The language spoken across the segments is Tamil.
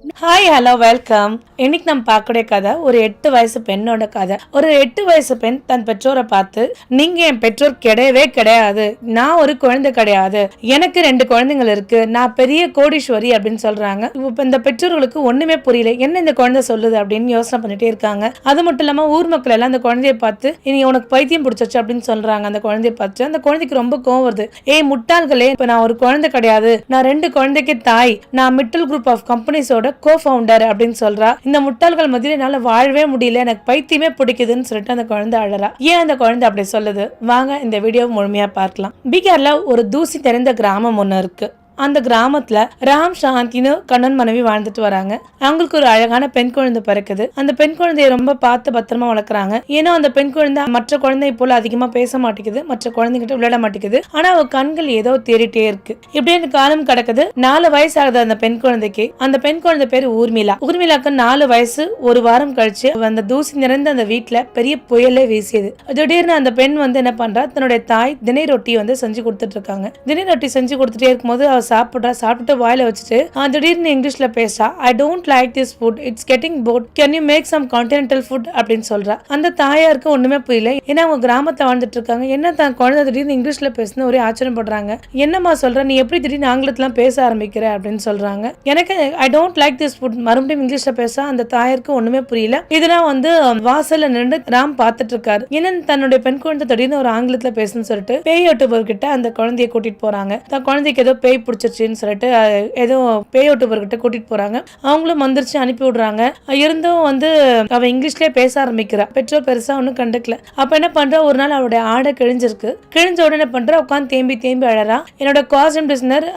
Hi hello welcome. இன்னைக்கு நம்ம பார்க்கக்கூடிய கதை ஒரு 8 வயசு பெண்ணோட கதை. ஒரு 8 வயசு பெண் தன் பெற்றோரை பார்த்து, நீங்க என் பெற்றோர் கிடையவே கிடையாது, நான் ஒரு குழந்தை கிடையாது, எனக்கு 2 குழந்தைகள் இருக்கு, நான் பெரிய கோடீஸ்வரி அப்படின்னு சொல்றாங்க. இப்ப இந்த பெற்றோர்களுக்கு ஒண்ணுமே புரியல, என்ன இந்த குழந்தை சொல்லுது அப்படின்னு யோசனை பண்ணிட்டே இருக்காங்க. அது மட்டும் இல்லாம ஊர் மக்கள் எல்லாம் அந்த குழந்தைய பார்த்து, இனி உனக்கு பைத்தியம் பிடிச்சிச்சு அப்படின்னு சொல்றாங்க. அந்த குழந்தைய பார்த்து அந்த குழந்தைக்கு ரொம்ப கோவம் வருது. ஏய் முட்டாள்களே, இப்ப நான் ஒரு குழந்தை கிடையாது, நான் 2 குழந்தைக்கு தாய், நான் மிட்டல் குரூப் ஆஃப் கம்பெனிஸோட கோ-ஃபவுண்டர் அப்படின்னு சொல்றா. இந்த முட்டாள்கள் மத்தியில என்னால வாழவே முடியல, எனக்கு பைத்தியமே பிடிக்குதுன்னு சொல்லிட்டு அந்த குழந்தை அழறா. ஏன் அந்த குழந்தை அப்படி சொல்லுது, வாங்க இந்த வீடியோ முழுமையா பார்க்கலாம். பீகார்ல ஒரு தூசி தெரிந்த கிராமம் ஒண்ணு இருக்கு. அந்த கிராமத்துல ராம் சாந்தின்னு கண்ணன் மனைவி வாழ்ந்துட்டு வராங்க. அவங்களுக்கு ஒரு அழகான பெண் குழந்தை பிறக்குது. அந்த பெண் குழந்தைய ரொம்ப பார்த்து பத்திரமா வளர்க்குறாங்க. ஏன்னா அந்த பெண் குழந்தை மற்ற குழந்தை போல அதிகமா பேச மாட்டேங்குது, மற்ற குழந்தைகிட்ட விளையாட மாட்டேங்குது. ஆனா அவ கண்கள் ஏதோ தேடிட்டே இருக்கு. இப்படியே காலம் கிடக்குது. 4 வயசு ஆகுது அந்த பெண் குழந்தைக்கு. அந்த பெண் குழந்தை பேரு ஊர்மிளா. ஊர்மிளாக்கு 4 வயசு. ஒரு வாரம் கழிச்சு அந்த தூசி நிறைந்த அந்த வீட்டுல பெரிய புயலே வீசியது. திடீர்னு அந்த பெண் என்ன பண்றா, தன்னுடைய தாய் தினை ரொட்டி செஞ்சு கொடுத்துட்டு இருக்காங்க. தினை ரொட்டி செஞ்சு கொடுத்துட்டே இருக்கும்போது சாப்பிட்டு வாயில வச்சுட்டு திடீர்னு இங்கிலீஷ்ல பேசா. I don't like this food, it's getting bored, can you make some continental food அப்படின்னு சொல்றா. அந்த தாயாருக்கு ஒண்ணுமே புரியல. ஏன்னா அவங்க கிராமத்துல வாழ்ந்துட்டு இருக்காங்க. என்ன தான் குழந்தை திடீர்னு இங்கிலீஷ்ல பேசுன ஒரே ஆச்சரியப்படுறாங்க. என்னம்மா சொல்ற, நீ எப்படி திடீர்னு ஆங்கிலத்துல பேச ஆரம்பிக்கிற அப்படின்னு சொல்றாங்க. எனக்கு ஐ டோன்ட் லைக் திஸ் ஃபுட், மறுபடியும் இங்கிலீஷ்ல பேச அந்த தாயாருக்கு ஒண்ணுமே புரியல. இதெல்லாம் வாசல்ல நின்று ராம் பார்த்துட்டு இருக்காரு. ஏன்னா தன்னுடைய பெண் குழந்தை திடீர்னு ஒரு ஆங்கிலத்துல பேசுன்னு சொல்லிட்டு பேய் ஓட்டுபவர்கிட்ட அந்த குழந்தைய கூட்டிட்டு போறாங்க. தன் குழந்தைக்கு ஏதோ பேய் பிடிச்சிருச்சுன்னு சொல்லிட்டு ஏதோ பேய் ஓட்டுபவர்கிட்ட கூட்டிட்டு போறாங்க. அவங்களும் வந்துருச்சு, அனுப்பி விடுறாங்க. இருந்தும் அவ இங்கிலீஷ்லயே பேச ஆரம்பிக்கிறா. பெற்றோர் பெருசா ஒன்னும் கண்டுக்கல. அப்ப என்ன பண்றா, ஒரு நாள் அவளுடைய ஆடை கிழிஞ்சிருக்கு. கிழிஞ்ச உடனே பண்றா, உட்காந்து தேம்பி அழறா. என்னோட காஸ்டியூம் டிசைனர்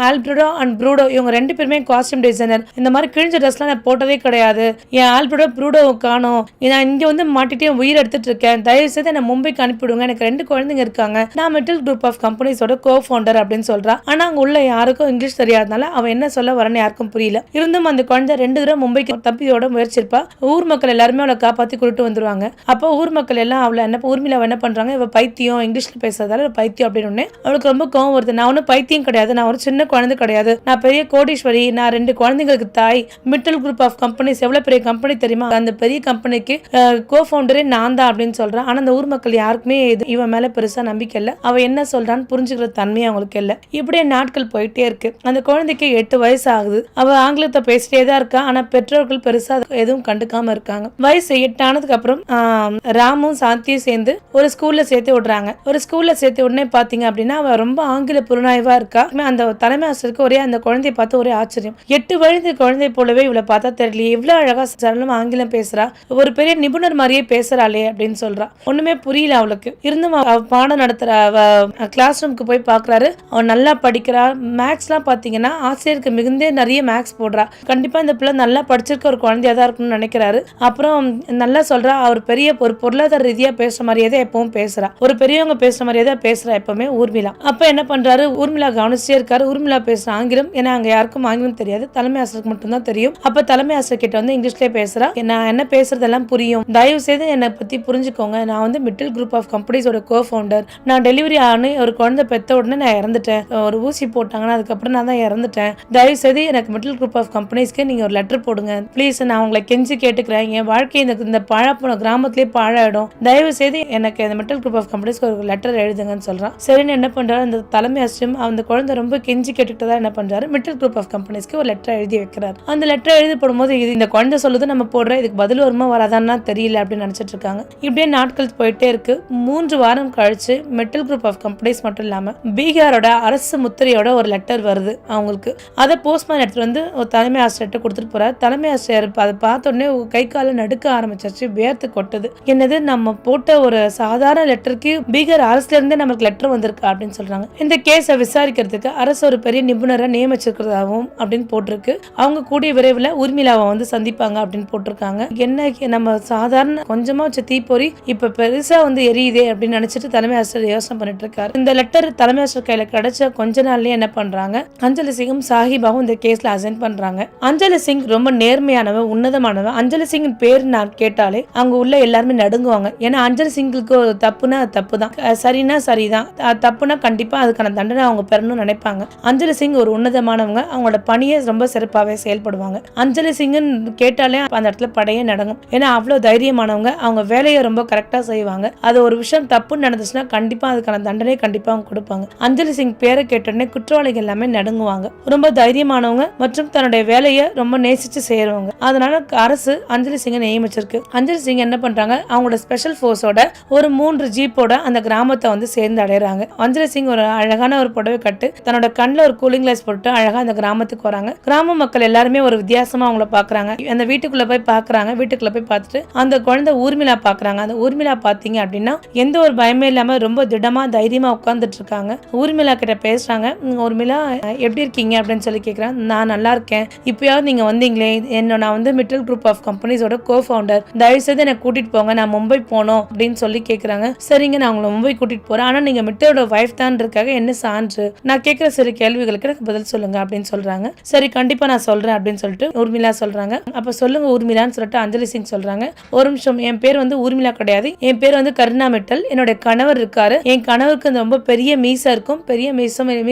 ஆல்பிரடோ அண்ட் ப்ரூடோ, இவங்க 2 பேருமே காஸ்டியூம் டிசைனர். இந்த மாதிரி கிழிஞ்ச ட்ரெஸ்லாம் நான் போட்டதே கிடையாது. என் ஆல்பிரடோ ப்ரூடோ காணோம், நான் இங்க மாட்டிட்டு உயிர் எடுத்துட்டு இருக்கேன், தயவு செய்து என்ன மும்பைக்கு அனுப்பிவிடுங்க, எனக்கு 2 குழந்தைங்க இருக்காங்க, நான் மிட்டல் குரூப் ஆஃப் கம்பெனிஸோட கோ-ஃபவுண்டர் அப்படின்னு சொல்றா. ஆனா அங்க உள்ள யாருக்கும் இங்கிலீஷ் தெரியாதனால அவ என்ன சொல்ல வரன்னு யாருக்கும் புரியல. இருந்தும் அந்த குழந்தை 2 தடவை மும்பைக்கு தப்பியோட முயற்சிப்பா. ஊர் மக்கள் எல்லாருமே அவளை காப்பாத்தி கூட்டிட்டு வந்துருவாங்க. அப்போ ஊர் மக்கள் எல்லாம் ஊர்மிளா என்ன பண்றாங்க, இவ பைத்தியம், இங்கிலீஷ்ல பேசுறதால பைத்தியம் அப்படின்னு அவளுக்கு ரொம்ப கோவம் வருது. நான் ஒன்னும் பைத்தியம் கிடையாது, நான் ஒரு சின்ன குழந்தை கிடையாது, நான் பெரிய கோடீஸ்வரி, நான் 2 குழந்தைங்களுக்கு தாய், மிட்டல் குரூப் ஆஃப் கம்பெனிஸ் எவ்வளவு பெரிய கம்பெனி தெரியுமா, அந்த பெரிய கம்பெனிக்கு கோ-ஃபவுண்டரே நான் தான் அப்படின்னு சொல்றான். ஆனா அந்த ஊர் மக்கள் யாருக்குமே இவன் மேல பெருசா நம்பிக்கை இல்ல. அவ என்ன சொல்றான்னு புரிஞ்சுக்கிற தன்மை அவங்களுக்கு இல்ல. இப்படியே நாட்கள் போயிட்டே இருக்கு. அந்த குழந்தைக்கு 8 வயசு ஆகுது. அவ ஆங்கிலத்தை பேசிட்டே தான் இருக்கா. ஆனா பெற்றோர்கள் பெருசா எதுவும் கண்டுக்காம இருக்காங்க. வயசு 8 ஆனதுக்கு அப்புறம் ராமும் சாந்தியும் சேர்ந்து ஒரு ஸ்கூல்ல சேர்த்து விடுறாங்க. ஒரு ஸ்கூல்ல சேர்த்து உடனே பாத்தீங்க அப்படின்னா அவ ரொம்ப ஆங்கில புலனாய்வா இருக்கா. அந்த தலைமை ஆசிரியருக்கு ஒரே அந்த குழந்தைய பார்த்து ஒரே ஆச்சரியம். 8 வயது குழந்தை போலவே இவளை பார்த்தா தெரியல, இவ்வளவு அழகா சரளமா ஆங்கிலம் பேசுறா, ஒரு பெரிய நிபுணர் மாதிரியே பேசுறாளே அப்படின்னு சொல்றா. ஒண்ணுமே புரியல அவளுக்கு. இருந்தும் அவ பாடம் நடத்துற கிளாஸ் ரூமுக்கு போய் பாக்குறாரு. அவ நல்லா படிக்கிறா. மேக்ஸ்லாம் பாத்தீங்கன்னா ஆசிரியருக்கு மிகுந்தே நிறைய மேக்ஸ் போடுறா. கண்டிப்பா இந்த பிள்ளை நல்லா படிச்சிருக்க ஒரு குழந்தையா தான் இருக்கும்னு நினைக்கிறாரு. அப்புறம் நல்லா சொல்றா, அவர் பெரிய ஒரு பொருளாதார ரீதியா பேசுற மாதிரியே தான் எப்பவும் பேசுறா, ஒரு பெரியவங்க பேசுற மாதிரியே தான் பேசுறா எப்பவுமே ஊர்மிளா. அப்ப என்ன பண்றாரு, ஊர்மிளா கவனிச்சே இருக்காரு. ஊர்மிளா பேசுற ஆங்கிலம், ஏன்னா அங்க யாருக்கும் ஆங்கிலம் தெரியாது, தலைமை ஆசிரியருக்கு மட்டும் தான் தெரியும். அப்ப தலைமை ஆசிரியர் கிட்ட இங்கிலீஷ்லயே பேசுறா. நான் என்ன பேசுறதெல்லாம் புரியும், தயவு செய்து என்னை பத்தி புரிஞ்சுக்கோங்க, நான் மிட்டல் குரூப் ஆஃப் கம்பெனிஸோட கோ-ஃபவுண்டர், நான் டெலிவரி ஆன ஒரு குழந்தை பெத்த உடனே நான் இறந்துட்டேன், ஒரு ஊசி போட்டாங்கன்னா அதுக்கப்புறம் நான் தான் இறந்துட்டேன், தயவு செய்து எனக்கு மிட்டல் குரூப் ஆஃப் கம்பெனிஸ்க்கு நீங்க ஒரு லெட்டர் போடுங்க ப்ளீஸ், நான் உங்களை கெஞ்சி கேட்டுக்கிறேன், என் வாழ்க்கை இந்த பழப்போன கிராமத்திலே பாழாயிடும், தயவு செய்து எனக்கு இந்த மிட்டல் குரூப் ஆஃப் கம்பெனிஸ்க்கு ஒரு லெட்டர் எழுதுங்கன்னு சொல்றான். சரின்னு என்ன பண்றாரு, அந்த தலைமை ஆசிரியம் அந்த குழந்தை ரொம்ப கெஞ்சி கேட்டுக்கிட்டதா என்ன பண்றாரு, மிட்டல் குரூப் ஆஃப் கம்பெனிஸ்க்கு ஒரு லெட்டர் எழுதி வைக்கிறார். அந்த லெட்டர் எழுதி போடும்போது இந்த குழந்தை சொல்லுது, நம்ம போடுற இதுக்கு பதில் வருமா வராதான்னா தெரியல அப்படின்னு நினைச்சிட்டு இருக்காங்க. இப்படியே நாட்கள் போயிட்டே இருக்கு. 3 வாரம் கழிச்சு மிட்டல் குரூப் ஆஃப் கம்பெனிஸ் மட்டும் இல்லாம பீகாரோட அரசு முத்திரையோட ஒரு லெட்டர் வருது அவங்களுக்கு. அதை போஸ்ட்மேன் எடுத்துட்டு ஒரு தலைமை ஆசிரியர்கிட்ட கொடுத்துட்டு போறாரு. தலைமை ஆசிரியர் அதை பார்த்த உடனே கை கால நடுக்க ஆரம்பிச்சிருச்சு, வேர்த்து கொட்டுது. என்னது, நம்ம போட்ட ஒரு சாதாரண லெட்டருக்கு பீகார் அரசுல இருந்தே நமக்கு லெட்டர் வந்திருக்கு அப்படின்னு சொல்றாங்க. இந்த கேஸை விசாரிக்கிறதுக்கு அரசு ஒரு பெரிய நிபுணரை நியமிச்சிருக்கிறதாகவும் அப்படின்னு போட்டிருக்கு. அவங்க கூடிய விரைவில் ஊர்மிளாவை சந்திப்பாங்க அப்படின்னு போட்டிருக்காங்க. என்ன நம்ம சாதாரண கொஞ்சமா வச்ச தீப்பொறி இப்ப பெருசா எரியுதே அப்படின்னு நினைச்சிட்டு தலைமை ஆசிரியர் யோசனை பண்ணிட்டு இருக்காரு. இந்த லெட்டர் தலைமை ஆசிரியர் கையில கிடைச்ச கொஞ்ச நாள்லயே என்ன பண்றாங்க, அஞ்சலி சிங்கும் சாஹிபாவும் இந்த கேஸ்ல அசைன் பண்றாங்க. அஞ்சலி சிங் ரொம்ப நேர்மையானவ, உன்னதமானவ. அஞ்சலி சிங் பேர் நான் கேட்டாலே அங்க உள்ள எல்லாருமே நடுங்குவாங்க. ஏன்னா அஞ்சலி சிங்குக்கு தப்புனா தப்பு தான், சரினா சரிதான், தப்புனா கண்டிப்பா அதுக்கான தண்டனை அவங்க பெறணும்னு நினைப்பாங்க. அஞ்சலி சிங் ஒரு உன்னதமானவங்க, அவங்களோட பணியை ரொம்ப சிறப்பாகவே செயல்படுவாங்க. அஞ்சலி சிங்னு கேட்டாலே அந்த இடத்துல படையே நடக்கும். ஏன்னா அவ்வளவு தைரியமானவங்க, அவங்க வேலையை ரொம்ப கரெக்டா செய்வாங்க. அது ஒரு விஷயம் தப்புன்னு நடந்துச்சுன்னா கண்டிப்பா அதுக்கான தண்டனை கண்டிப்பா அவங்க கொடுப்பாங்க. அஞ்சலி சிங் பேரை கேட்டோடனே குற்றவாளிகள் எல்லாமே நடுங்குவாங்க. ரொம்ப தைரியமானவங்க மற்றும் தன்னுடைய வேலையை ரொம்ப நேசிச்சு செய்யறவங்க. அதனால அரசு அஞ்சலி சிங்கை நியமிச்சிருக்கு. அஞ்சலி சிங் என்ன பண்றாங்க, அவங்களோட ஸ்பெஷல் போர்ஸோட ஒரு 3 ஜீப்போட அந்த கிராமத்தை வந்து சேர்ந்து அடையறாங்க. அஞ்சலி சிங் ஒரு அழகான ஒரு புடவை கட்டு, தன்னோட கண்ணில் ஒரு கூலிங் கிளாஸ் போட்டு அழகா அந்த கிராமத்துக்கு வராங்க. கிராம மக்கள் எல்லாருமே ஒரு வித்தியாசமா அவங்கள பாக்குறாங்க. அந்த வீட்டுக்குள்ள போய் பாக்குறாங்க. வீட்டுக்குள்ள போய் பார்த்துட்டு அந்த குழந்தை ஊர்மிளா பாக்குறாங்க. அந்த ஊர்மிளா பாத்தீங்க அப்படின்னா எந்த ஒரு பயமே இல்லாம ரொம்ப திடமா தைரியமா உட்கார்ந்துட்டு இருக்காங்க. ஊர்மிளா கிட்ட பேசுறாங்க. ஊர்மிளா எப்படி இருக்கீங்க அப்படின்னு சொல்லி கேக்குறாங்க. நான் நல்லா இருக்கேன், இப்பயாவது நீங்க வந்தீங்களே, நான் வந்து மிட்டல் குரூப் ஆஃப் கம்பெனிஸோட கோ-ஃபவுண்டர், தயவு செய்து என்ன கூட்டிட்டு போங்க, நான் மும்பை போனோம் அப்படின்னு சொல்லி கேக்குறாங்க. சரிங்க, நான் உங்களை மும்பை கூட்டிட்டு போறேன், ஆனா நீங்க மிட்டலோட வைஃப் தான் இருக்காங்க, என்ன சான்று, நான் கேட்கிற சில கேள்விகளுக்கு எனக்கு பதில் சொல்லுங்க அப்படின்னு சொல்றாங்க. சரி கண்டிப்பா நான் சொல்றேன் அப்படின்னு சொல்லிட்டு ஊர்மிளா சொல்றாங்க. அப்ப சொல்லுங்க ஊர்மிளான்னு சொல்லிட்டு அஞ்சலி சிங் சொல்றாங்க. ஒரு நிமிஷம், என் பேர் வந்து ஊர்மிளா கிடையாது, என் பேர் வந்து கருணா மிட்டல், என்னோட கணவர் இருக்காரு, என் கணவருக்கு ரொம்ப பெரிய மீசை இருக்கும், பெரிய மீசை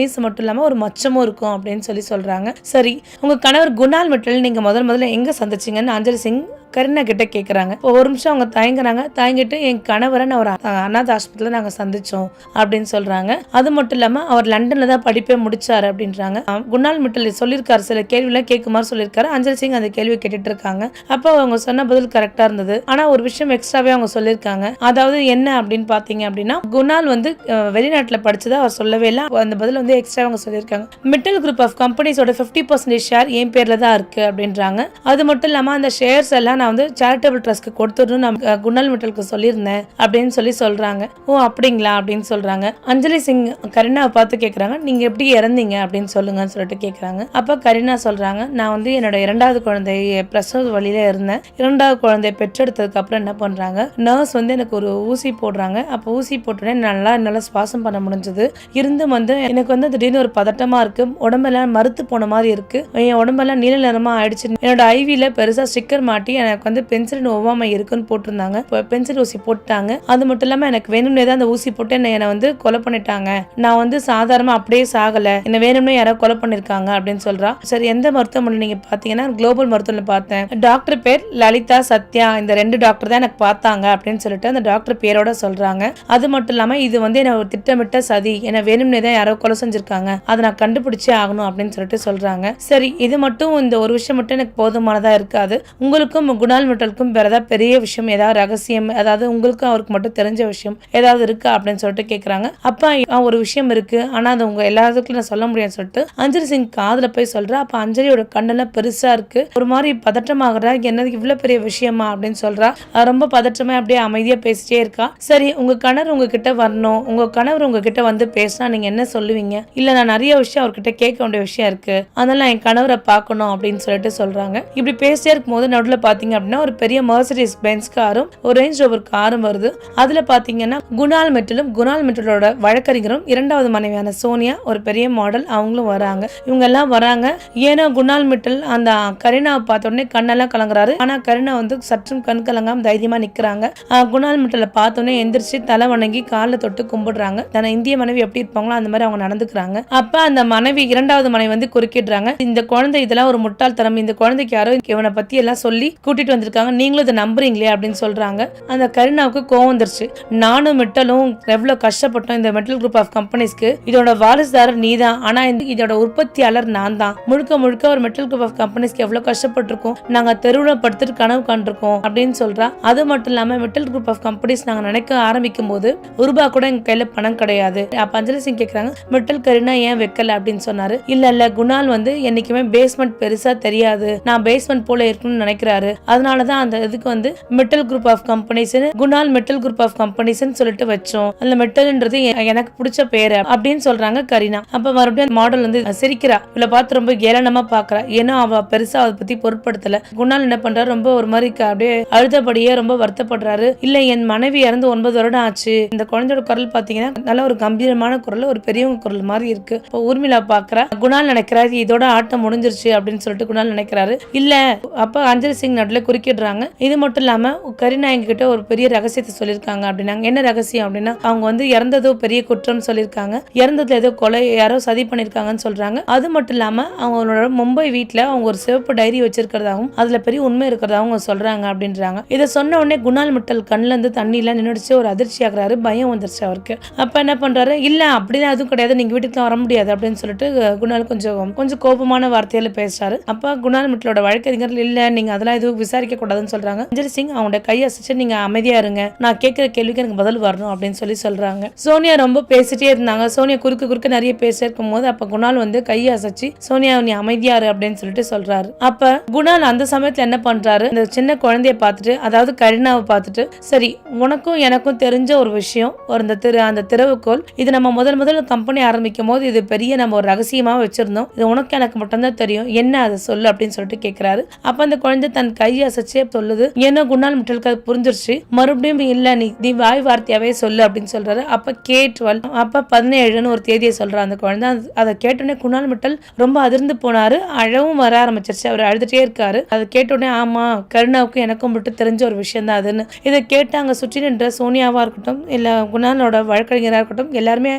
மட்டும் இல்லாம ஒரு மச்சமும் இருக்கும் அப்படின்னு சொல்லி சொல்றாங்க. சரி, உங்க கணவர் குணால் மிட்டல் நீங்க முதல்ல எங்க சந்திச்சீங்கன்னு அஞ்சலி சிங் கருணா கிட்ட கேக்குறாங்க. ஒரு நிமிஷம் அவங்க தயங்குறாங்க. தயங்கிட்டு என் கணவரை நான் ஒரு அநாத ஆஸ்பத்திரியில நாங்க சந்திச்சோம் அப்படின்னு சொல்றாங்க. அது மட்டும் இல்லாம அவர் லண்டன்ல தான் படிப்பே முடிச்சாரு அப்படின்றாங்க. குணால் மிட்டல் சொல்லியிருக்காரு, சில கேள்வியெல்லாம் கேட்குமாறு சொல்லியிருக்காரு. அஞ்சலி சிங் அந்த கேள்வி கேட்டுட்டு இருக்காங்க. அப்போ அவங்க சொன்ன பதில் கரெக்டா இருந்தது. ஆனா ஒரு விஷயம் எக்ஸ்ட்ராவே அவங்க சொல்லியிருக்காங்க. அதாவது என்ன அப்படின்னு பாத்தீங்க அப்படின்னா, குணால் வந்து வெளிநாட்டுல படிச்சதா அவர் சொல்லவே இல்லை. அந்த பதில் வந்து எக்ஸ்ட்ரா அவங்க சொல்லியிருக்காங்க. மிட்டல் குரூப் ஆஃப் கம்பெனிஸோட 50% ஷேர் என் பேர்ல தான் இருக்கு அப்படின்றாங்க. அது மட்டும் இல்லாம அந்த ஷேர்ஸ் எல்லாம் நான் வந்து சேரிட்டபிள் ட்ரஸ்ட்க்கு கொடுத்துடணும் நான் குணால் மிட்டலுக்கு சொல்லியிருந்தேன் அப்படின்னு சொல்லி சொல்றாங்க. ஓ அப்படிங்களா அப்படின்னு சொல்றாங்க. அஞ்சலி சிங் கருணாவை பார்த்து கேட்கறாங்க, நீங்க எப்படி இறந்தீங்க அப்படின்னு சொல்லுங்கன்னு சொல்லிட்டு கேட்கறாங்க. அப்ப கருணா சொல்றாங்க, நான் வந்து என்னோட 2வது குழந்தைய பிரசவ வழியில இருந்தேன். 2வது குழந்தைய பெற்றெடுத்ததுக்கு அப்புறம் என்ன பண்றாங்க, நர்ஸ் வந்து எனக்கு ஒரு ஊசி போடுறாங்க. அப்ப ஊசி போட்டோடனே என்னால சுவாசம் பண்ண முடிஞ்சது. இருந்தும் வந்து எனக்கு வந்து திடீர்னு ஒரு பதட்டமா இருக்கு, உடம்பெல்லாம் மறுத்து போன மாதிரி இருக்கு, என் உடம்பெல்லாம் நீல நிறமா ஆயிடுச்சு. என்னோட ஐவில பெருசா ஸ்டிக்கர் மாட்டி எனக்கு வந்து பென்சிலின் ஒவ்வாமை இருக்குன்னு போட்டிருந்தாங்க. பென்சில் ஊசி போட்டாங்க. அது மட்டும் இல்லாம எனக்கு வேணும்னே தான் அந்த ஊசி போட்டு என்னை வந்து கொலை பண்ணிட்டாங்க. நான் வந்து சாதாரணமா அப்படியே சாகல, என்ன வேணும்னே யாரோ கொலை பண்ணிருக்காங்க அப்படின்னு சொல்றா. சரி, எந்த மருத்துவமனை நீங்க பாத்தீங்கன்னா குளோபல் மருத்துவமனை பார்த்தேன். டாக்டர் பேர் லலிதா சத்யா, இந்த 2 டாக்டர் தான் எனக்கு பார்த்தாங்க அப்படின்னு சொல்லிட்டு அந்த டாக்டர் பேரோட சொல்றாங்க. அது மட்டும் இல்லாம இது வந்து என்ன ஒரு திட்டமிட்ட சதி, என்ன வேணும்னே தான் யாரோ கொலை செஞ்சிருக்காங்க, அதை நான் கண்டுபிடிச்சே ஆகணும் அப்படின்னு சொல்லிட்டு சொல்றாங்க. சரி, இது மட்டும் இந்த ஒரு விஷயம் மட்டும் எனக்கு போதுமானதா இருக்காது, உங்களுக்கும் குணால் மிட்டலுக்கும் வேறதா பெரிய விஷயம், ஏதாவது ரகசியம், அதாவது உங்களுக்கும் அவருக்கு மட்டும் தெரிஞ்ச விஷயம் ஏதாவது இருக்கா அப்படின்னு சொல்லிட்டு கேட்கறாங்க. அப்ப ஒரு விஷயம் இருக்கு, ஆனா அது உங்க எல்லாத்துக்கும் நான் சொல்ல முடியும்னு சொல்லிட்டு அஞ்சலி சிங் காதுல போய் சொல்றா. அப்ப அஞ்சலியோட கண்ணெல்லாம் பெருசா இருக்கு, ஒரு மாதிரி பதற்றமாகறா. என்னது இவ்வளவு பெரிய விஷயமா அப்படின்னு சொல்றா. ரொம்ப பதற்றமா அப்படியே அமைதியா பேசிட்டே இருக்கா. சரி, உங்க கணவர் உங்ககிட்ட வரணும், உங்க கணவர் உங்ககிட்ட வந்து பேசினா நீங்க என்ன சொல்லுவீங்க? இல்ல நான் நிறைய விஷயம் அவர்கிட்ட கேட்க வேண்டிய விஷயம் இருக்கு, அதனால என் கணவரை பார்க்கணும் அப்படின்னு சொல்லிட்டு சொல்றாங்க. இப்படி பேசிட்டே இருக்கும் போது நடுவில் பாத்தீங்க அப்படின்னா ஒரு பெரிய மெர்சிடிஸ் பென்ஸ் காரும் ஒரு ரேஞ்ச் ரோவர் காரும் வருது. அதுல பாத்தீங்கன்னா குணால் மிட்டலோட வழக்கறிஞரும் 2வது மனைவியான சோனியா, ஒரு பெரிய மாடல், அவங்களும் வராங்க. இவங்க எல்லாம் வராங்க. ஏன்னா குணால் மிட்டல் அந்த கரீனாவை பார்த்த உடனே கண்ணெல்லாம் கலங்குறாரு. ஆனா கரீனா வந்து சற்றும் கண் கலங்காம தைரியமா நிக்கிறாங்க. குணால் மிட்டலை பார்த்த உடனே எந்திரிச்சு தலை வணங்கி காலில் தொட்டு கும்பிடுறாங்க. தன இந்திய மனைவி எப்படி இருப்பாங்களோ அந்த மாதிரி அவங்க நடந்துக்கிறாங்க. அப்ப அந்த மனைவி 2வது மனைவி வந்து குறுக்கிடுறாங்க, இந்த குழந்தை இதெல்லாம் ஒரு முட்டாள்தனம், இந்த குழந்தைக்கு யாரோ இவனை பத்தி எல்லாம் சொல்லி கூட்டிட்டு வந்திருக்காங்க, நீங்களும் இதை நம்புறீங்களே அப்படின்னு சொல்றாங்க. அந்த கருணாவுக்கு கோவம் வந்துருச்சு. நானும் மிட்டலும் எவ்வளவு கஷ்டப்பட்டோம் இந்த மெட்டல் குரூப் ஆஃப் கம்பெனிஸ்க்கு, இதோட வாரிசுதாரர் நீதான், ஆனா இதோட உற்பத்தியாளர் நான் தான், முழுக்க ஒரு மெட்டல் குரூப் ஆஃப் கம்பெனிஸ்க்கு எவ்வளவு கஷ்டப்பட்டிருக்கோம், நாங்க தெருவில் படுத்துட்டு கனவு கண்டிருக்கோம் அப்படின்னு சொல்றா. அது மட்டும் இல்லாம மெட்டல் குரூப் ஆஃப் கம்பெனிஸ் நாங்க நினைக்க ஆரம்பிக்கும் போது ₹1 கூட எங்க கையில பணம் கிடையாது. அப்ப அஞ்சலி சிங் கேக்குறாங்க, மெட்டல் கரீனா ஏன் வைக்கல அப்படின்னு சொன்னாரு. இல்ல குணால் வந்து என்னைக்குமே பேஸ்மெண்ட் பெருசா தெரியாது, நான் பேஸ்மெண்ட் போல இருக்குன்னு நினைக்கிறாரு, அதனாலதான் அந்த இதுக்கு வந்து metal group of companies, Kunal metal group of companies சொல்லிட்டு வச்சோம். அந்த மெட்டல்ன்றது எனக்கு பிடிச்ச பேரு அப்படின்னு சொல்றாங்க கரீனா. அப்ப மறுபடியும் மாடல் வந்து சிரிக்கிறா. இவளை பார்த்து ரொம்ப ஏளனமா பாக்குறா. ஏன்னா அவ பெருசா அதை பத்தி பொருட்படுத்தல. குணால் என்ன பண்றாரு, ரொம்ப ஒரு மாதிரி அப்படியே அழுதபடியே ரொம்ப வருத்தப்படுறாரு. இல்ல, என் மனைவி இறந்து 9 வருடம் ஆச்சு. இந்த குழந்தையோட குரல் பாத்தீங்கன்னா நல்ல ஒரு கம்பீரமான குரல், ஒரு பெரியவங்க குரல் மாதிரி இருக்கு. இப்போ ஊர்மிளா பாக்குறா. குணால் நினைக்கிறாரு இதோட ஆட்டம் முடிஞ்சிருச்சு அப்படின்னு சொல்லிட்டு குணால் நினைக்கிறாரு. இல்ல, அப்ப அஞ்சலி சிங் நடுல குறுக்கிடுறாங்க. இது மட்டும் இல்லாம கரீனா எங்ககிட்ட ஒரு பெரிய ரகசியத்தை சொல்லியிருக்காங்க அப்படின்னாங்க. என்ன ரகசியம் அப்படின்னா, அவங்க வந்து இறந்ததோ பெரிய குற்றம் சொல்லியிருக்காங்க. இறந்ததுல ஏதோ கொலை, யாரோ சதி பண்ணிருக்காங்கன்னு சொல்றாங்க. அது மட்டும் இல்லாம அவங்களோட மும்பை வீட்டுல அவங்க ஒரு சிவப்பு டைரி வச்சிருக்கிறதாகவும் அதுல பெரிய உண்மை இருக்கிறதாவும் சொல்றாங்க அப்படின்றாங்க. இதை சொன்ன உடனே குணால் மிட்டல் கண்ணுல இருந்து தண்ணியில நின்னுடுச்சு. ஒரு அதிர்ச்சி ஆகுறாரு, பயம் வந்துருச்சு அவருக்கு. அப்ப என்ன பண்றாரு, இல்ல அப்படிலாம் எதுவும் கிடையாது, நீங்க வீட்டுக்கு வர முடியாது அப்படின்னு சொல்லிட்டு குணால் கொஞ்சம் கோபமான வார்த்தையில பேசுறாரு. அப்ப குணால் மிட்டலோட வழக்கறிஞர் இல்ல, நீங்க அதெல்லாம் எதுவும் விசாரிக்க கூடாதுன்னு சொல்றாங்க. அஞ்சலி சிங் அவங்களோட கையை அசைச்சு நீங்க அமைதியா இருங்க, நான் கேட்கிற கேள்விக்கு எனக்கு பதில் வரணும் அப்படின்னு சொல்றாங்க. சோனியா ரொம்ப பேசிட்டே இருந்தாங்க. சோனியா குறுக்க நிறைய பேசிட்டே இருக்கும் போது அப்ப குணால் வந்து கையை அசைச்சு சோனியா நீ அமைதியாரு அப்படின்னு சொல்லிட்டு சொல்றாரு. அப்ப குணால் அந்த சமயத்துல என்ன பண்றாரு, இந்த சின்ன குழந்தைய பார்த்துட்டு, அதாவது கரீனாவை பார்த்துட்டு, சரி உனக்கும் எனக்கும் தெரிஞ்ச ஒரு விஷயம், அந்த திறவுகோல், இது நம்ம முதல்ல கம்பெனி ஆரம்பிக்கும் போது இது பெரிய நம்ம ஒரு ரகசியமா வச்சிருந்தோம், இது உனக்கு எனக்கு மட்டும்தான் தெரியும், என்ன அதை சொல்லு அப்படின்னு சொல்லிட்டு கேட்கிறாரு. அப்ப அந்த குழந்தை தன் கையை அசைச்சே சொல்லுது. ஏன்னா குணால் மிட்டலுக்கு அது புரிஞ்சிருச்சு. மறுபடியும் இல்ல, நீ வாய் வார்த்தையாவே சொல்லு அப்படின்னு சொல்றாரு. அப்ப K12 அப்ப 17ன்னு ஒரு தேதியை சொல்ற அந்த குழந்தை. அதை கேட்டோடனே குணால் மிட்டல் ரொம்ப அதிர்ந்து போனாரு. அழவும் வர ஆரம்பிச்சிருச்சு. அவர் அழுதுட்டே இருக்காரு. அதை கேட்டோடனே ஆமா, கருணாவுக்கும் எனக்கும் மட்டும் தெரிஞ்ச ஒரு விஷயம் தான் அதுன்னு. இதை கேட்டு அங்க சுற்றி நின்ற சோனியாவா இருக்கட்டும், இல்ல குணாலோட வழக்கறிஞரா இருக்கட்டும், எல்லாருமே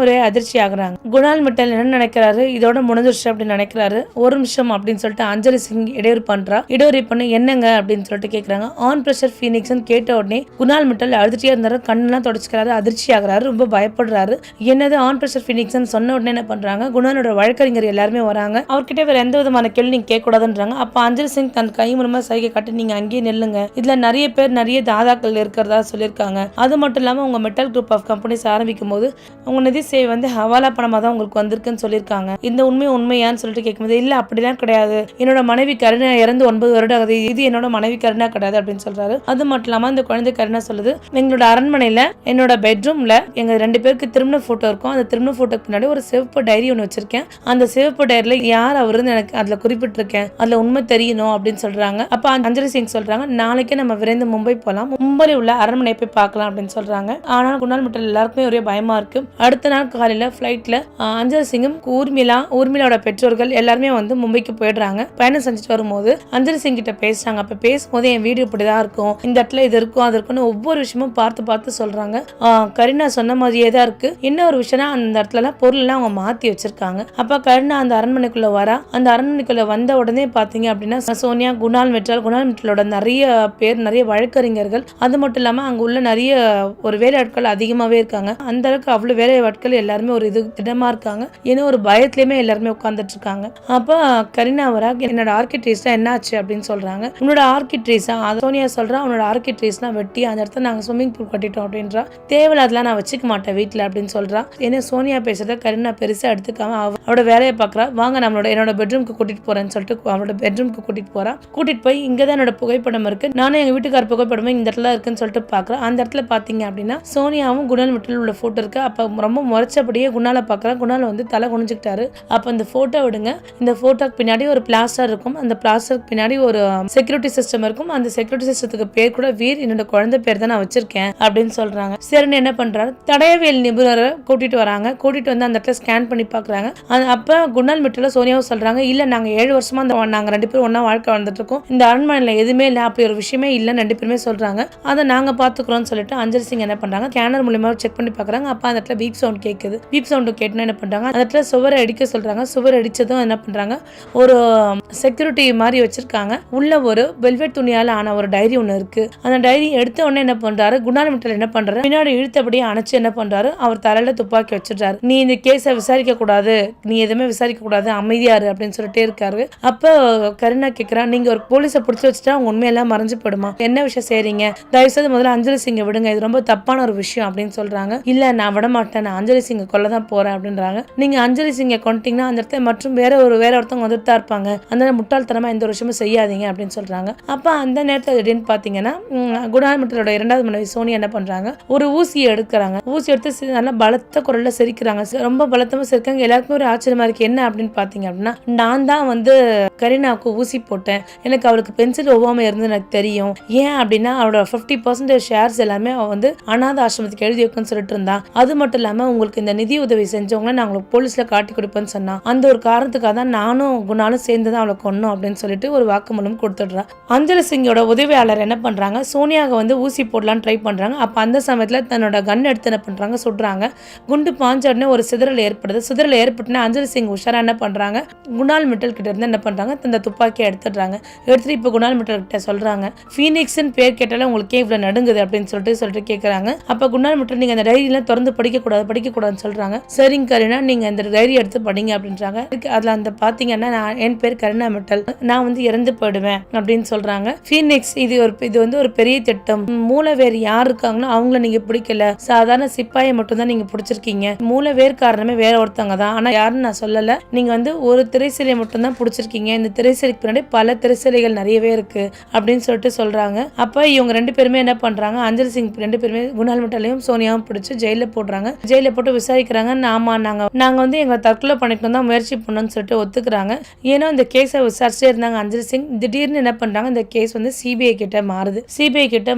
ஒரே அதிர்ச்சி ஆகுறாங்க. குணால் மிட்டல் என்ன நினைக்கிறாரு, இதோட முடிஞ்சிருச்சு அப்படின்னு நினைக்கிறாரு. ஒரு நிமிஷம் அப்படின்னு சொல்லிட்டு அஞ்சலி சிங் இடையூறு பண்றா. இடையூறு பண்ண என்னங்க அப்படின்னு சொல்லிட்டு கேட்கறாங்க. ஆன் பிரஷர் ஃபீனிக்ஸ் கேட்ட உடனே குணால் மிட்டல் அழுதுட்டே இருந்தாரு. கண்ணெல்லாம் தொடச்சுக்கிறாரு, அதிர்ச்சி ஆகுறாரு, ரொம்ப பயப்படுறாரு. என்னது ஆன் பிரஷர் ஃபீனிக்ஸ் சொன்ன உடனே என்ன பண்றாங்க, குணாலோட வழக்கறிஞர் எல்லாருமே வராங்க. அவர்கிட்ட வேற எந்த விதமான கேள்வி நீங்க கேட்க கூடாதுன்றாங்க. அப்ப அஞ்சலி சிங் தன் கை மூலமா சைகை காட்டி நீங்க அங்கேயே நில்லுங்க, இதுல நிறைய பேர் நிறைய தாதாக்கள் இருக்கிறதா சொல்லியிருக்காங்க. அது மட்டும் இல்லாம உங்க மெட்டல் குரூப் ஆஃப் கம்பெனிஸ் ஆரம்பிக்கும் போது உங்க நிதி சேவை வந்து ஹவாலா பணமா தான் உங்களுக்கு வந்திருக்குன்னு சொல்லியிருக்காங்க. இந்த உண்மையான்னு சொல்லிட்டு கேட்கும்போது இல்ல அப்படிலாம் கிடையாது, என்னோட மனைவி கருணா இறந்து 9 வருடம் ஆகுது, இது என்னோட மனைவி கருணா கிடையாது அப்படின்னு சொல்றாரு. அது மட்டும் இல்லாம இந்த குழந்தை கருணா சொல்லுது, எங்களோட அரண்மனையில என்னோட பெட்ரூம்ல எங்க 2 பேருக்கு திருமண போட்டோ இருக்கும். அந்த திருமண போட்டோக்கு பின்னாடி ஒரு சிவப்பு டைரி ஒன்று வச்சிருக்கேன். அந்த சிவப்பு டைரியில யார் அவருன்னு எனக்கு அதுல குறிப்பிட்டிருக்கேன், அதுல உண்மை தெரியணும் அப்படின்னு சொல்றாங்க. அப்ப அஞ்சலி சிங் சொல்றாங்க, நாளைக்கே நம்ம விரைந்து மும்பை போலாம், மும்பையில் உள்ள அரண்மனை போய் பார்க்கலாம் அப்படின்னு சொல்றாங்க. ஆனால் குணால் மிட்டல் எல்லாருக்குமே ஒரே பயமா இருக்கு. அடுத்த நாள் காலையில பிளைட்ல அஞ்சலி சிங்கும் ஊர்மிளாவோட பெற்றோர்கள் எல்லாருமே வந்து மும்பைக்கு போயிடுறாங்க. பயணம் செஞ்சுட்டு வரும்போது அஞ்சலி சிங் கிட்ட பேசுறாங்க. அப்ப பேசும்போது என் வீடு இப்படிதான் இருக்கும், இந்த இடத்துல இது இருக்கும் அது இருக்குன்னு ஒவ்வொரு விஷயமும் பார்த்து சொல்றாங்க. கரீனா சொன்ன மாதிரியே தான் இருக்கு. இன்னொரு விஷயம், அந்த இடத்துல எல்லாம் பொருள் எல்லாம் அவங்க மாத்தி வச்சிருக்காங்க. அப்ப கரீனா அந்த அரண்மனைக்குள்ள வரா. அந்த அரண்மனைக்குள்ள வந்த உடனே பாத்தீங்க அப்படின்னா சோனியா, குணால் மிட்டலோட நிறைய பேர், நிறைய வழக்கறிஞர்கள், அது மட்டும் இல்லாம அங்க உள்ள நிறைய ஒரு வேலையாட்கள் அதிகமாவே இருக்காங்க. அந்த அளவுக்கு அவ்வளவு வேலையாட்கள் எல்லாருமே ஒரு இது திடமா இருக்காங்க. ஏன்னா ஒரு பயத்திலயுமே எல்லாருமே உட்கார்ந்துட்டு இருக்காங்க. அப்ப கரீனா வரா, என்னோட ஆர்கிட்ரீஸ் என்ன ஆச்சு அப்படின்னு சொல்றாங்க. உன்னோட ஆர்கிட்ரீஸா? சோனியா சொல்றா, உன்னோட ஆர்கிட்ரீஸ்லாம் வெட்டி அந்த இடத்துல நாங்க ஸ்விம்மிங் பூல் கட்டிட்டோம் அப்படின்றா. தேவையில்ல, அதெல்லாம் நான் வச்சுக்க மாட்டேன் வீட்டுல அப்படின்னு சொல்றா. ஏன்னா சோனியா பேசுறத கரீனா பெருசா எடுத்துக்காம அவரோட வேலையை பாக்குறா. வாங்க என்னோட பெட்ரூம்க்கு கூட்டிட்டு போறேன்னு சொல்லிட்டு அவரோட பெட்ரூம்க்கு கூட்டிட்டு போறா. கூட்டிட்டு போய் இங்கதான் என்னோட புகைப்படம் இருக்கு, நானும் எங்க வீட்டுக்கார புகைப்படமே இந்த இடத்துல இருக்குன்னு சொல்லிட்டு பாக்குறேன். அந்த இடத்துல பாத்தீங்க அப்படின்னா சோனியாவும் குணால் மிட்டல் உள்ள போட்டோ இருக்கு. அப்ப ரொம்ப முறைச்சபடியே குணால பாக்குறா. குணால் வந்து தலை குனிஞ்சுக்கிட்டாரு. அப்ப இந்த போட்டோ விடுங்க, இந்த போட்டோக்கு பின்னாடி ஒரு பிளாஸ்டர் இருக்கும், அந்த பிளாஸ்டருக்கு பின்னாடி ஒரு செக்யூரிட்டி சிஸ்டம் இருக்கும். அந்த செக்யூரிட்டி சிஸ்டத்துக்கு பேர் கூட வீர், என்னோட குழந்தை பேர் தான் நான் வச்சிருக்கேன் அப்படின்னு சொல்றாங்க. சரின்னு என்ன பண்றாரு, தடயவியல் நிபுணரை கூட்டிட்டு வராங்க. கூட்டிட்டு வந்து அந்த இடத்துல ஸ்கேன் பண்ணி பாக்குறாங்க. அப்ப குணால் மிட்டல் சோனியாவும் சொல்றாங்க, இல்ல நாங்க 7 வருஷமா நாங்க 2 பேரும் ஒன்னா வாழ்க்கை வாழ்ந்துட்டு இருக்கோம், இந்த அரண்மனையில எதுவுமே இல்ல, அப்படி ஒரு விஷயமே இல்லன்னு 2 பேருமே சொல்றாங்க. அதை நாங்க பாத்துக்கிறோம்னு சொல்லிட்டு அஞ்சலி சிங் என்ன பண்றாங்க, ஸ்கேனர் மூலமா செக் பண்ணி பாக்குறாங்க. அப்ப அந்த இடத்துல பீப் சவுண்ட் கேக்குது. பீப் சவுண்ட் கேட்டுனா என்ன பண்றாங்க, அந்த இடத்துல சுவரை அடிக்க சொல்றாங்க. சுவர் அடிச்சதும் என்ன பண்றாங்க, ஒரு செக்யூரிட்டி மாதிரி வச்சிருக்காங்க. உள்ள ஒரு வெல்வெட் துணியால ஆன ஒரு டைரி ஒண்ணு இருக்கு. அந்த டைரி எடுத்த உடனே என்ன பண்றாரு, குணால் மிட்டல் என்ன பண்றாரு, பின்னாடி இழுத்தபடியே அணைச்சு என்ன பண்றாரு, அவர் தலையில துப்பாக்கி வச்சிடுறாரு. நீ இந்த கேஸை விசாரிக்க கூடாது, நீ எதுவுமே விசாரிக்க கூடாது, அமைதியாரு அப்படின்னு சொல்லிட்டே இருக்காரு. அப்ப கரீனா கேக்குறா, நீங்க ஒரு போலீஸை பிடிச்சு வச்சுட்டா அவங்க உண்மையெல்லாம் மறைஞ்சு போயிடுமா, என்ன விஷயம் செய்றீங்க, தயவுசெய்து முதல்ல அஞ்சலி சிங்கை விடுங்க, இது ரொம்ப தப்பான ஒரு விஷயம் அப்படின்னு சொல்றாங்க. இல்ல நான் விட மாட்டேன், நான் அஞ்சலி சிங்கை கொல்லதான் போறேன் அப்படின்றாங்க. நீங்க அஞ்சலி சிங்கை கொண்டீங்கன்னா அந்த இடத்துல மற்றும் வேற ஒருத்தவங்க வந்துட்டு தான் இருப்பாங்க, அந்த முட்டாள்தனமா எந்த ஒரு விஷயமும் செய்யாதீங்க அப்படின்னு அப்படின்னு சொல்றாங்க. அப்ப அந்த நேரத்தில் திடீர்னு பாத்தீங்கன்னா குணால் மிட்டலோட 2வது மனைவி சோனியா என்ன பண்றாங்க, ஒரு ஊசியை எடுக்கிறாங்க. ஊசி எடுத்து நல்லா பலத்த குரல்ல சிரிக்கிறாங்க. ரொம்ப பலத்தமா சிரிக்காங்க. எல்லாருக்குமே ஒரு ஆச்சரியமா இருக்கு. என்ன அப்படின்னு பாத்தீங்க அப்படின்னா, நான் தான் வந்து கரீனாவுக்கு ஊசி போட்டேன், எனக்கு அவளுக்கு பென்சில் ஒவ்வாம இருந்து எனக்கு தெரியும். ஏன் அப்படின்னா அவளோட 50% ஷேர்ஸ் எல்லாமே அவ வந்து அனாத ஆசிரமத்துக்கு எழுதி வைக்கணும்னு சொல்லிட்டு இருந்தா. அது மட்டும் இல்லாம உங்களுக்கு இந்த நிதி உதவி செஞ்சவங்கள நான் உங்களுக்கு போலீஸ்ல காட்டி கொடுப்பேன்னு சொன்னா. அந்த ஒரு காரணத்துக்காக தான் நானும் குணாலும் சேர்ந்து தான் அவளை கொன்னோம் அப்படின்னு சொல்லிட்டு ஒரு வாக்குமூலம் கொடுத்துடுறா. அஞ்சலி சிங்கோட உதவியாளர் என்ன பண்றாங்க, சோனியாவை வந்து ஊசி போடலான்னு ட்ரை பண்றாங்க. அப்ப அந்த சமயத்துல தன்னோட கன் எடுத்து என்ன பண்றாங்க, சுடுறாங்க. குண்டு பாஞ்ச உடனே ஒரு சிதறல் ஏற்படுது. சிதறல் ஏற்பட்டுனா அஞ்சலி சிங் உஷாரா என்ன பண்றாங்க, குணால் மிட்டல் கிட்ட இருந்து என்ன பண்றாங்க, இந்த துப்பாக்கியை எடுத்துடுறாங்க. எடுத்துட்டு இப்ப குணால் மிட்டல் கிட்ட சொல்றாங்க, ஃபீனிக்ஸ்னு பேர் கேட்டாலே உங்களுக்கு இவ்வளவு நடுங்குது அப்படின்னு சொல்லிட்டு கேட்கறாங்க. அப்ப குணால் மிட்டல் நீங்க அந்த டைரியெல்லாம் திறந்து படிக்கக்கூடாதுன்னு சொல்றாங்க. சரிங்க கரீனா, நீங்க இந்த டைரி எடுத்து படிங்க அப்படின்றாங்க. அதுல அந்த பாத்தீங்கன்னா என் பேர் கரீனா மிட்டல், நான் வந்து இறந்து போயிடுவேன் அப்படின்னு சொல்றாங்க. ஃபீனிக்ஸ் இது வந்து ஒரு பெரிய திட்டம். மூளை வேறு யார் இருக்காங்களோ அவங்கள நீங்க பிடிக்கல, சாதாரண சிப்பாயை மட்டும் தான் நீங்க பிடிச்சிருக்கீங்க. மூளை வேறு காரணமே வேற ஒருத்தவங்க தான், ஆனா யாருன்னு நான் சொல்லல. நீங்க வந்து ஒரு திரைசிலை மட்டும் தான் பிடிச்சிருக்கீங்க. இந்த திரைசிலைக்கு பின்னாடி பல திரைசிலைகள் நிறையவே இருக்கு அப்படின்னு சொல்லிட்டு சொல்றாங்க. அப்ப இவங்க 2 பேருமே என்ன பண்றாங்க, அஞ்சலி சிங் 2 பேருமே குணால் மிட்டலையும் சோனியாவும் பிடிச்சு ஜெயில போடுறாங்க. ஜெயில போட்டு விசாரிக்கிறாங்க. ஆமா நாங்க வந்து எங்களை தற்கொலை பண்ணிக்கணும் தான் முயற்சி பண்ணணும்னு சொல்லிட்டு ஒத்துக்கிறாங்க. ஏன்னா இந்த கேஸை விசாரிச்சே இருந்தாங்க அஞ்சலி சிங். திடீர்னு என்ன பண்றாங்க, இந்த கேஸ் வந்து சிபிஐ கிட்ட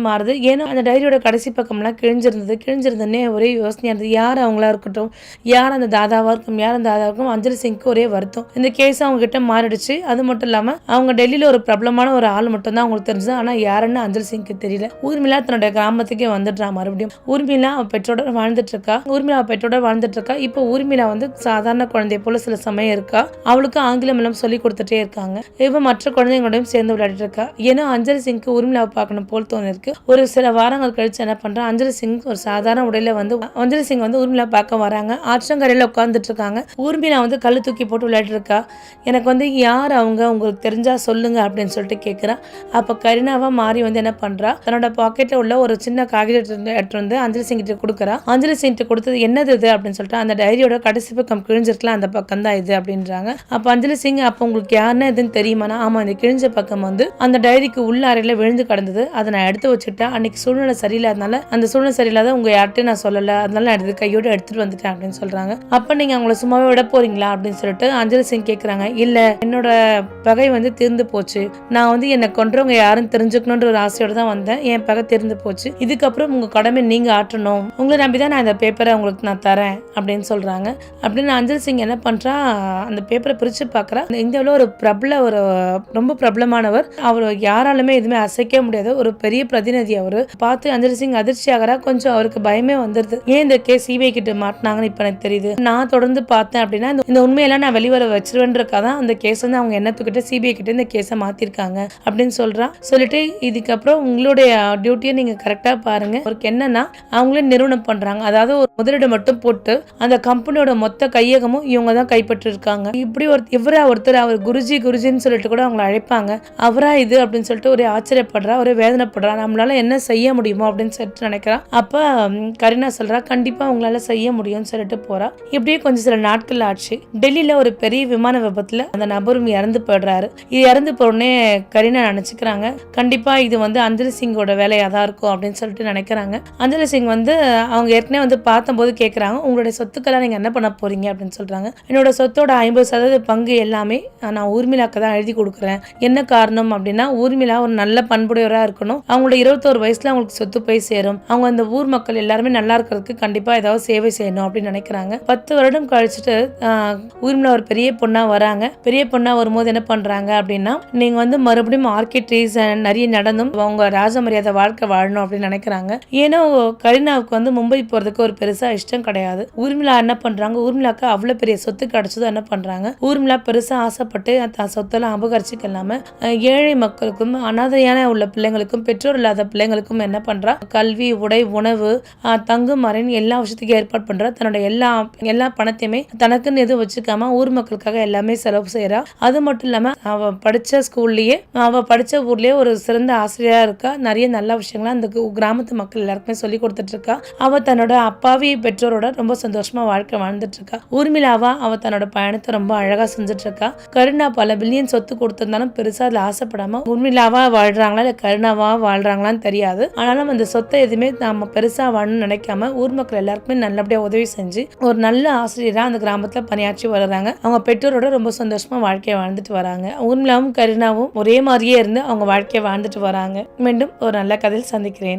மாறுது. ஏன்னா அந்த டைரியோட கடைசி பக்கம்லாம் கிழிஞ்சிருந்தே ஒரே யோசனையா இருந்தது. யார் அவங்களா இருக்கட்டும், யார் அந்த தாதாவா இருக்கும், அஞ்சலி சிங்க்கு ஒரே வருத்தம். இந்த கேஸ் அவங்க கிட்ட மாறிடுச்சு. அது மட்டும் இல்லாம அவங்க டெல்லியில ஒரு பிரபலமான ஒரு ஆள் மட்டும் தான் அவங்களுக்கு தெரிஞ்சது. ஆனா யாருன்னு அஞ்சலி சிங்க்கு தெரியல. ஊர்மிளா தன்னோட கிராமத்துக்கே வந்துடுறா. மறுபடியும் ஊர்மிளா அவ பெற்றோட வாழ்ந்துட்டு இருக்கா. இப்போ ஊர்மிளா வந்து சாதாரண குழந்தைய போல சில சமயம் இருக்கா. அவளுக்கு ஆங்கிலம் எல்லாம் சொல்லி கொடுத்துட்டே இருக்காங்க. இவ மற்ற குழந்தைங்களோடையும் சேர்ந்து விளையாடிட்டு இருக்கா. ஏன்னா அஞ்சலி சிங்க்கு ஊர்மிளாவை பார்க்கணும் போல் தோணிருக்கு. ஒரு சில வாரங்கள் கழிச்சு என்ன பண்றா, அஞ்சலி சிங் ஒரு சாதாரண உடையில வந்து அஞ்சலி சிங் வந்து ஊர்மிளா பார்க்க வராங்க. ஆற்றங்கரையில உட்கார்ந்துட்டு இருக்காங்க. ஊர்மிளா வந்து கல்லு தூக்கி போட்டு விளையாடிட்டு இருக்கா. எனக்கு வந்து யார் அவங்க, உங்களுக்கு தெரிஞ்சா சொல்லுங்க அப்படின்னு சொல்லிட்டு கேட்கிறா. அப்ப கரீனாவா மாறி வந்து என்ன பண்றா, தன்னோட பாக்கெட்ல உள்ள ஒரு சின்ன காகிதத்தை எடுத்து வந்து அஞ்சலி சிங் கிட்ட கொடுக்குறா. அஞ்சலி சிங் கிட்ட கொடுத்தது என்னது இது அப்படின்னு சொல்லிட்டு, அந்த டைரியோட கடைசி பக்கம் கிழிஞ்சிருக்கலாம், அந்த பக்கம் தான் இது அப்படின்றாங்க. அப்ப அஞ்சலி சிங், அப்ப உங்களுக்கு யாருன்னா எதுன்னு தெரியுமானா, ஆமா இந்த கிழிஞ்ச பக்கம் வந்து அந்த டைரிக்கு உள்ள அறையில விழுந்து கிடந்தது, அதை நான் எடுத்து வச்சுட்டேன். அன்னைக்கு சூழ்நிலை சரியில்லாதனால, அந்த சூழ்நிலை சரியில்லாத உங்க யார்ட்டையும் நான் சொல்லல, அதனால நான் எடுத்து கையோட எடுத்துட்டு வந்துட்டேன் அப்படின்னு சொல்றாங்க. அப்ப நீங்க அவங்கள சும்மாவே விட போறீங்களா அப்படின்னு சொல்லிட்டு அஞ்சலி சிங் கேக்குறாங்க. இல்ல, என்னோட பகை வந்து தீர்ந்து போச்சு. நான் வந்து என்னை கொன்றவங்க யாரும் தெரிஞ்சுக்கணும்ன்ற ஒரு ஆசையோட தான் வந்தேன். என் பகை தீர்ந்து போச்சு. இதுக்கப்புறம் உங்க கடமை நீங்க ஆற்றணும். உங்களை நம்பிதான் நான் இந்த பேப்பரை உங்களுக்கு நான் தரேன் அப்படின்னு சொல்றாங்க. அப்படின்னு அஞ்சலி சிங் என்ன பண்றா, அந்த பேப்பரை பிரிச்சு பாக்குறா. இந்தியாவில் ஒரு ரொம்ப பிரபலமானவர், அவர் யாராலுமே எதுவுமே அசைக்க முடியாத ஒரு பெரிய பிரதிநிதி. அவரு பார்த்து அஞ்சலி சிங் அதிர்ச்சி ஆகிறா. கொஞ்சம் அவருக்கு பயமே வந்துருது. ஏன் இந்த கேஸ் சிபிஐ கிட்ட மாட்டினாங்கன்னு இப்ப எனக்கு தெரியுது. நான் தொடர்ந்து பார்த்தேன் அப்படின்னா இந்த உண்மையெல்லாம் நான் வெளிவர வச்சிருவேன்றக்காதான் அந்த கேஸ் வந்து அவங்க எண்ணத்துக்கிட்ட சிபிஐ கிட்ட இந்த கேஸை மாத்திருக்காங்க அப்படின்னு சொல்றா. சொல்லிட்டு இதுக்கப்புறம் உங்களுடைய டியூட்டியை நீங்க கரெக்டா பாருங்க. அவருக்கு என்னன்னா, அவங்களே நிறுவனம் பண்றாங்க. அதாவது ஒரு முதலீடு மட்டும் போட்டு அந்த கம்பெனியோட மொத்த கையகமும் இவங்க தான் கைப்பற்றி இருக்காங்க. இப்படி ஒருத்தர் அவர் குருஜின்னு சொல்லிட்டு கூட அவங்களை அழைப்பாங்க. அவரா இது அப்படின்னு சொல்லிட்டு ஒரே ஆச்சரியப்படுறா, ஒரே வேதனைப்படுறா. நம்மளால என்ன செய்ய முடியுமோ அப்படின்னு சொல்லிட்டு நினைக்கிறா. அப்ப கரீனா சொல்றா, கண்டிப்பா உங்களால செய்ய முடியும்னு சொல்லிட்டு போறா. இப்படியே கொஞ்சம் சில நாட்கள் ஆச்சு. டெல்லியில ஒரு பெரிய விமான விபத்துல அந்த நபரும் இறந்து போயிடுறாரு. இது இறந்து போறோடனே கரீனா நினைச்சுக்கிறாங்க, கண்டிப்பா இது வந்து அஞ்சலி சிங்கோட வேலையா தான் இருக்கும் அப்படின்னு சொல்லிட்டு நினைக்கிறாங்க. அஞ்சலி சிங் வந்து அவங்க ஏற்கனவே வந்து பார்த்தபோது கேட்கறாங்க, உங்களுடைய சொத்துக்கெல்லாம் நீங்க என்ன பண்ண போறீங்க அப்படின்னு சொல்றாங்க. என்னோட சொத்தோட 50% பங்கு எல்லாமே நான் ஊர்மிளாக்கு தான் எழுதி கொடுக்குறேன். என்ன காரணம் அப்படின்னா, ஊர்மிளா ஒரு நல்ல பண்புடையவரா இருக்கணும். அவங்களோட 21 வயசுல அவங்களுக்கு சொத்து போய் சேரும். அவங்க அந்த ஊர் மக்கள் எல்லாருமே நல்லா இருக்கிறதுக்கு கண்டிப்பா ஏதாவது சேவை செய்யணும் அப்படின்னு நினைக்கிறாங்க. 10 வருடம் கழிச்சுட்டு ஊர்மிளா ஒரு பெரிய பொண்ணா வராங்க. பெரிய பொண்ணா வரும்போது என்ன பண்றாங்க அப்படின்னா, நீங்க வந்து மறுபடியும் ஆர்கிட்ரீஸ் நிறைய நடந்தும் அவங்க ராஜ மரியாதை வாழ்க்கை வாழணும் அப்படின்னு நினைக்கிறாங்க. ஏன்னா கரீனாவுக்கு வந்து மும்பை போறதுக்கு ஒரு பெருசா இஷ்டம் கிடையாது. ஊர்மிளா என்ன பண்றாங்க, ஊர்மிளாக்கு அவ்வளவு பெரிய சொத்து கிடைச்சதும் என்ன பண்றாங்க, ஊர்மிளா பெருசா ஆசைப்பட்டு தான் சொத்தெல்லாம் அபகரிச்சுக்கலாம ஏழை மக்களுக்கும் அனாதையான உள்ள பிள்ளைங்களுக்கும் பெற்றோர் இல்லாத பிள்ளைங்களுக்கும் என்ன பண்றா, கல்வி, உடை, உணவு, தங்கும் அறைன்னு எல்லா விஷயத்துக்கும் ஏற்பாடு பண்றா. தன்னோட எல்லா பணத்தையுமே தனக்குன்னு எதுவும் வச்சுக்காம ஊர் மக்களுக்காக எல்லாமே செலவு செய்யறா. அது மட்டும் இல்லாம அவ படிச்ச ஊர்லயே ஒரு சிறந்த ஆசிரியரா இருக்கா. நிறைய நல்ல விஷயங்களா அந்த கிராமத்து மக்கள் எல்லாருக்குமே சொல்லி கொடுத்துட்டு இருக்கா. அவ தன்னோட அப்பாவி பெற்றோரோட ரொம்ப சந்தோஷமா வாழ்க்கை வாழ்ந்துட்டு இருக்கா. ஊர்மிளாவா அவ தன்னோட பயணத்தை ரொம்ப அழகா செஞ்சுட்டு இருக்கா. கரீனா பல பில்லியன் சொத்து கொடுத்திருந்தாலும் பெருசா அதுல ஆசைப்படாம உண்மையிலாவா வாழ்றாங்களா இல்ல கருணாவா வாழ்றாங்களான்னு தெரியாது. ஆனாலும் அந்த சொத்தை எதுவுமே நாம பெருசா வாழணும்னு நினைக்காம ஊர் மக்கள் எல்லாருக்குமே நல்லபடியா உதவி செஞ்சு ஒரு நல்ல ஆசிரியரா அந்த கிராமத்துல பணியாற்றி வர்றாங்க. அவங்க பெற்றோரோட ரொம்ப சந்தோஷமா வாழ்க்கையை வாழ்ந்துட்டு வராங்க. ஊர்மிளாவும் கருணாவும் ஒரே மாதிரியே இருந்து அவங்க வாழ்க்கையை வாழ்ந்துட்டு வராங்க. மீண்டும் ஒரு நல்ல கதையில் சந்திக்கிறேன்.